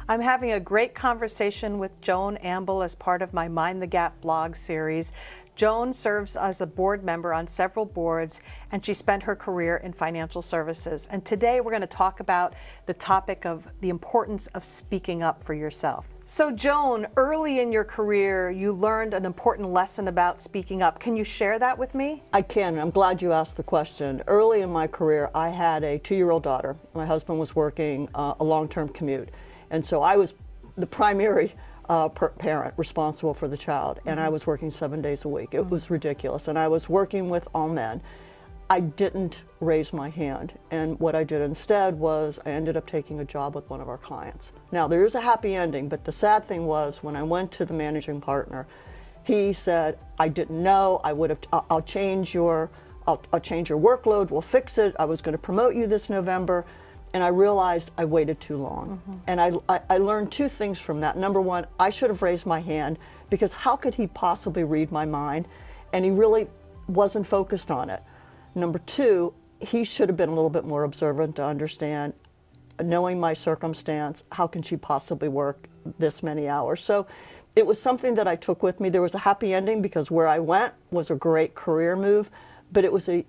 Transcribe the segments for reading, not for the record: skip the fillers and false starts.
I'm having a great conversation with Joan Amble as part of my Mind the Gap blog series. Joan serves as a board member on several boards, and she spent her career in financial services. And today we're going to talk about the topic of the importance of speaking up for yourself. So Joan, early in your career, you learned an important lesson about speaking up. Can you share that with me? I can. I'm glad you asked the question. Early in my career, I had a 2-year-old daughter. My husband was working a long-term commute. And so I was the primary parent responsible for the child, and I was working 7 days a week. It was ridiculous, and I was working with all men. I didn't raise my hand, and what I did instead was I ended up taking a job with one of our clients. Now, there is a happy ending, but the sad thing was when I went to the managing partner, he said, I didn't know, I'll change your workload, we'll fix it, I was going to promote you this November. And I realized I waited too long. And I learned 2 things from that. Number one, I should have raised my hand, because how could he possibly read my mind? And he really wasn't focused on it. Number 2, he should have been a little bit more observant to understand, knowing my circumstance, how can she possibly work this many hours? So it was something that I took with me. There was a happy ending because where I went was a great career move, but it was a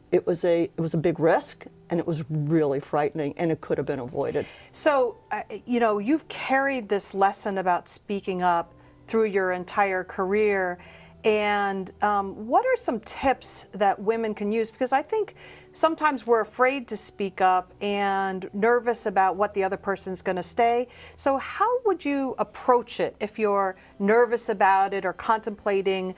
big risk, and it was really frightening, and it could have been avoided. So, you know, you've carried this lesson about speaking up through your entire career, and what are some tips that women can use? Because I think sometimes we're afraid to speak up and nervous about what the other person's going to say. So how would you approach it if you're nervous about it or contemplating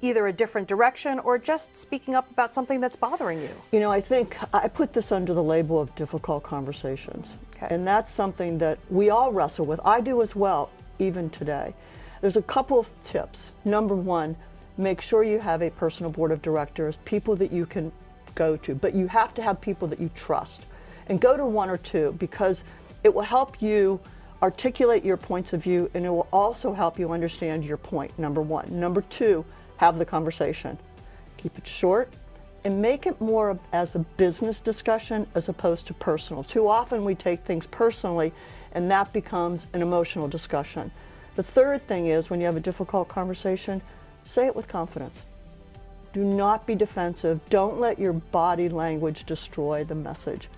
either a different direction or just speaking up about something that's bothering you? You know, I think I put this under the label of difficult conversations. Okay. And that's something that we all wrestle with. I do as well, even today. There's a couple of tips. Number 1, make sure you have a personal board of directors, people that you can go to, but you have to have people that you trust. And go to 1 or 2, because it will help you articulate your points of view, and it will also help you understand your point, number 1. Number 2, have the conversation. Keep it short and make it more as a business discussion as opposed to personal. Too often we take things personally, and that becomes an emotional discussion. The third thing is, when you have a difficult conversation, say it with confidence. Do not be defensive. Don't let your body language destroy the message.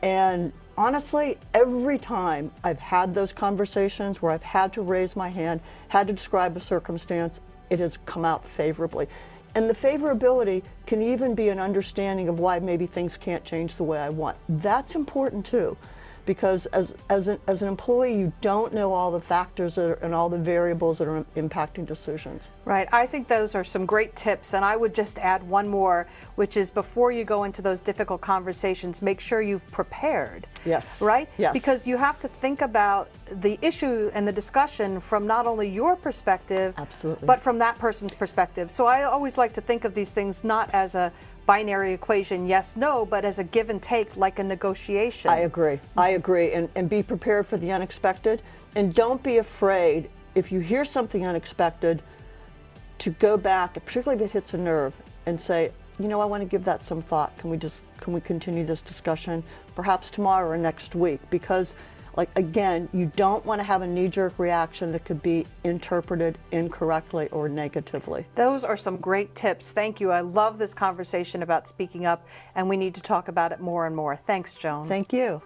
And honestly, every time I've had those conversations where I've had to raise my hand, had to describe a circumstance, it has come out favorably. And the favorability can even be an understanding of why maybe things can't change the way I want. That's important too, because as an employee, you don't know all the factors and all the variables that are impacting decisions. Right. I think those are some great tips, and I would just add one more, which is before you go into those difficult conversations, make sure you've prepared. Yes. Right? Yes. Because you have to think about the issue and the discussion from not only your perspective, Absolutely. but from that person's perspective. So I always like to think of these things not as a binary equation, yes, no, but as a give and take, like a negotiation. I agree. I agree. And be prepared for the unexpected. And don't be afraid, if you hear something unexpected, to go back, particularly if it hits a nerve, and say, you know, I want to give that some thought. Can we continue this discussion perhaps tomorrow or next week? Because, like, again, you don't want to have a knee-jerk reaction that could be interpreted incorrectly or negatively. Those are some great tips. Thank you. I love this conversation about speaking up, and we need to talk about it more and more. Thanks, Joan. Thank you.